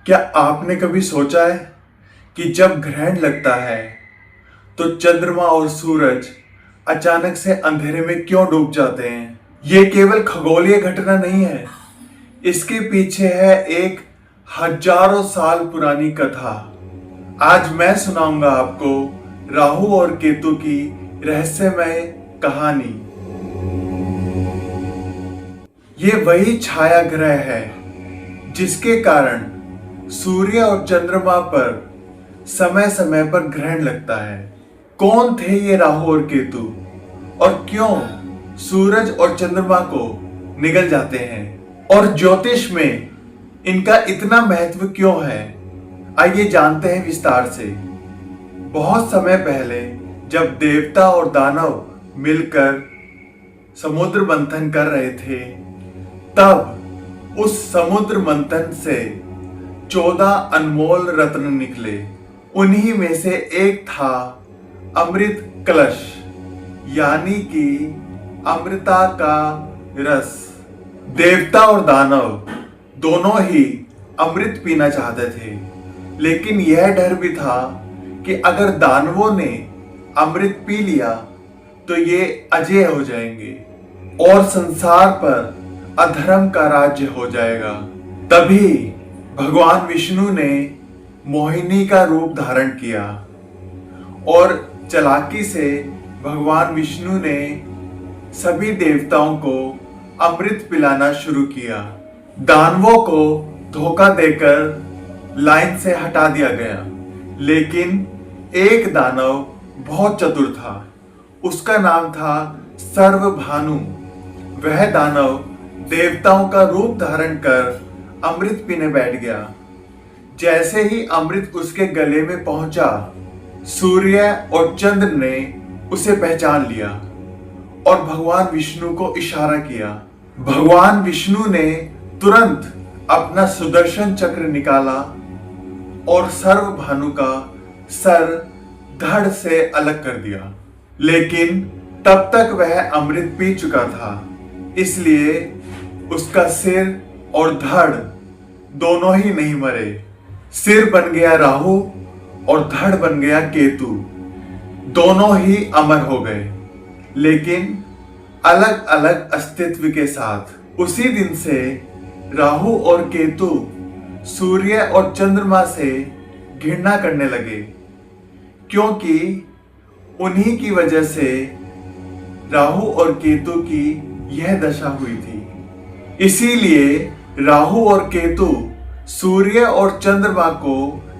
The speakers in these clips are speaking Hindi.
क्या आपने कभी सोचा है कि जब ग्रहण लगता है तो चंद्रमा और सूरज अचानक से अंधेरे में क्यों डूब जाते हैं? ये केवल खगोलीय घटना नहीं है, इसके पीछे है एक हजारों साल पुरानी कथा। आज मैं सुनाऊंगा आपको राहु और केतु की रहस्यमय कहानी। ये वही छाया ग्रह है जिसके कारण सूर्य और चंद्रमा पर समय समय पर ग्रहण लगता है। कौन थे ये राहु और केतु और क्यों सूरज और चंद्रमा को निगल जाते हैं, और ज्योतिष में इनका इतना महत्व क्यों है, आइए जानते हैं विस्तार से। बहुत समय पहले जब देवता और दानव मिलकर समुद्र मंथन कर रहे थे, तब उस समुद्र मंथन से 14 अनमोल रत्न निकले। उन्हीं में से एक था अमृत कलश, यानी कि अमृता का रस। देवता और दानव दोनों ही अमृत पीना चाहते थे, लेकिन यह डर भी था कि अगर दानवों ने अमृत पी लिया तो ये अजेय हो जाएंगे और संसार पर अधर्म का राज्य हो जाएगा। तभी भगवान विष्णु ने मोहिनी का रूप धारण किया और चालाकी से भगवान विष्णु ने सभी देवताओं को अमृत पिलाना शुरू किया। दानवों को धोखा देकर लाइन से हटा दिया गया, लेकिन एक दानव बहुत चतुर था। उसका नाम था सर्वभानु। वह दानव देवताओं का रूप धारण कर अमृत पीने बैठ गया। जैसे ही अमृत उसके गले में पहुंचा, सूर्य और चंद्र ने उसे पहचान लिया और भगवान विष्णु को इशारा किया। भगवान विष्णु ने तुरंत अपना सुदर्शन चक्र निकाला और सर्वभानु का सर धड़ से अलग कर दिया। लेकिन तब तक वह अमृत पी चुका था, इसलिए उसका सिर और धड़ दोनों ही नहीं मरे। सिर बन गया राहु और धड़ बन गया केतु। दोनों ही अमर हो गए, लेकिन अलग अलग अस्तित्व के साथ। उसी दिन से राहु और केतु सूर्य और चंद्रमा से घृणा करने लगे, क्योंकि उन्हीं की वजह से राहु और केतु की यह दशा हुई थी। इसीलिए राहु और केतु सूर्य और चंद्रमा को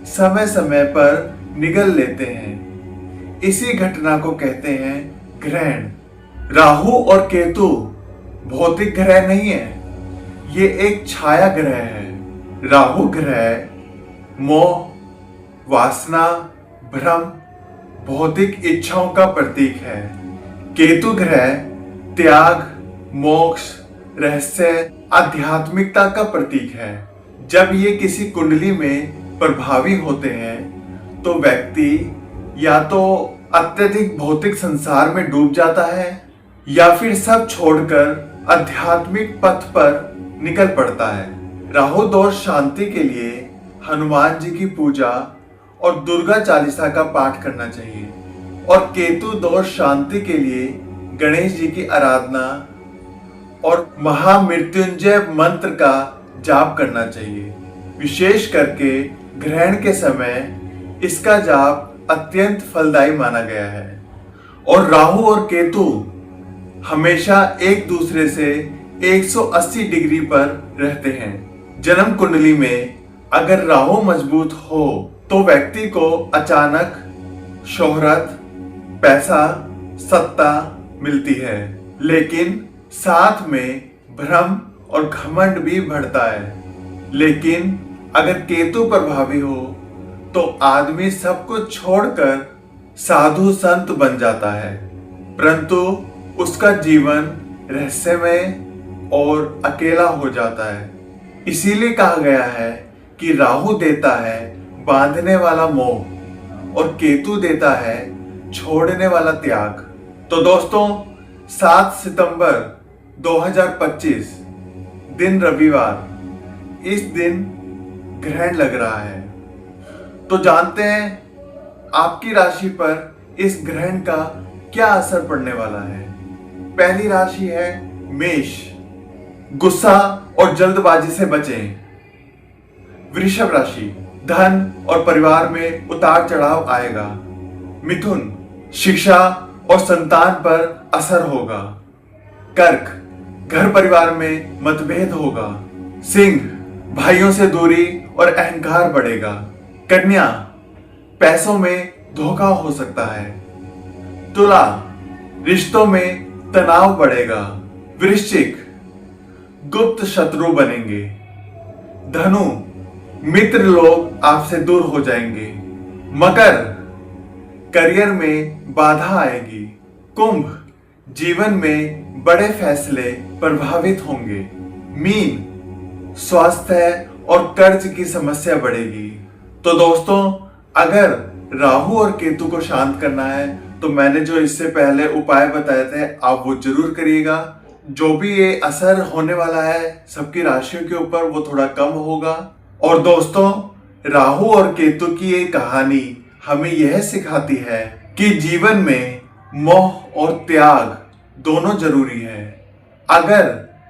समय समय पर निगल लेते हैं। इसी घटना को कहते हैं ग्रहण। राहु और केतु भौतिक ग्रह नहीं है, ये एक छाया ग्रह है। राहु ग्रह मोह, वासना, भ्रम, भौतिक इच्छाओं का प्रतीक है। केतु ग्रह त्याग, मोक्ष, रहस्य, आध्यात्मिकता का प्रतीक है। जब ये किसी कुंडली में प्रभावी होते हैं तो व्यक्ति या तो अत्यधिक भौतिक संसार में डूब जाता है या फिर सब छोड़कर आध्यात्मिक पथ पर निकल पड़ता है। राहु दोष शांति के लिए हनुमान जी की पूजा और दुर्गा चालीसा का पाठ करना चाहिए, और केतु दोष शांति के लिए गणेश जी की आराधना और महामृत्युंजय मंत्र का जाप करना चाहिए। विशेष करके ग्रहण के समय इसका जाप अत्यंत फलदायी माना गया है। और राहु और केतु हमेशा एक दूसरे से 180 डिग्री पर रहते हैं। जन्म कुंडली में अगर राहु मजबूत हो तो व्यक्ति को अचानक शोहरत, पैसा, सत्ता मिलती है, लेकिन साथ में भ्रम और घमंड भी बढ़ता है। लेकिन अगर केतु प्रभावी हो तो आदमी सब कुछ छोड़कर साधु संत बन जाता है, परंतु उसका जीवन रहस्यमय और अकेला हो जाता है। इसीलिए कहा गया है कि राहु देता है बांधने वाला मोह और केतु देता है छोड़ने वाला त्याग। तो दोस्तों, 7 सितंबर 2025 दिन रविवार, इस दिन ग्रहण लग रहा है। तो जानते हैं आपकी राशि पर इस ग्रहण का क्या असर पड़ने वाला है। पहली राशि है मेष। गुस्सा और जल्दबाजी से बचें। वृषभ राशि, धन और परिवार में उतार चढ़ाव आएगा। मिथुन, शिक्षा और संतान पर असर होगा। कर्क, घर परिवार में मतभेद होगा। सिंह, भाइयों से दूरी और अहंकार बढ़ेगा। कन्या, पैसों में धोखा हो सकता है। तुला, रिश्तों में तनाव बढ़ेगा। वृश्चिक, गुप्त शत्रु बनेंगे। धनु, मित्र लोग आपसे दूर हो जाएंगे। मकर, करियर में बाधा आएगी। कुंभ, जीवन में बड़े फैसले प्रभावित होंगे। मीन, स्वास्थ्य और कर्ज की समस्या बढ़ेगी। तो दोस्तों, अगर राहु और केतु को शांत करना है तो मैंने जो इससे पहले उपाय बताए थे आप वो जरूर करिएगा। जो भी ये असर होने वाला है सबकी राशियों के ऊपर वो थोड़ा कम होगा। और दोस्तों, राहु और केतु की ये कहानी हमें यह सिखाती है कि जीवन में मोह और त्याग दोनों जरूरी है। अगर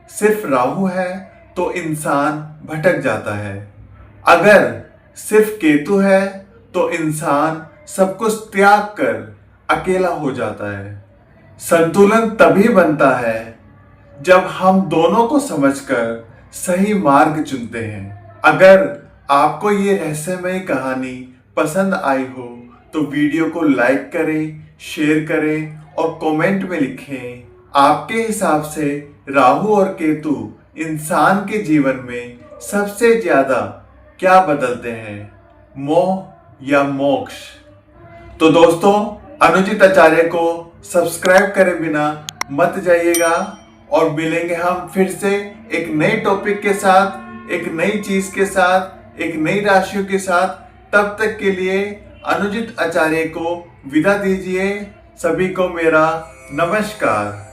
सिर्फ राहु है तो इंसान भटक जाता है, अगर सिर्फ केतु है तो इंसान सब कुछ त्याग कर अकेला हो जाता है। संतुलन तभी बनता है जब हम दोनों को समझकर सही मार्ग चुनते हैं। अगर आपको ये रहस्यमय कहानी पसंद आई हो तो वीडियो को लाइक करें, शेयर करें और कमेंट में लिखें आपके हिसाब से राहु और केतु इंसान के जीवन में सबसे ज्यादा क्या बदलते हैं, मोह या मोक्ष। तो दोस्तों, अनुजित आचार्य को सब्सक्राइब करे बिना मत जाइएगा और मिलेंगे हम फिर से एक नए टॉपिक के साथ, एक नई चीज के साथ, एक नई राशियों के साथ। तब तक के लिए अनुजित आचार्य को विदा दीजिए। सभी को मेरा नमस्कार।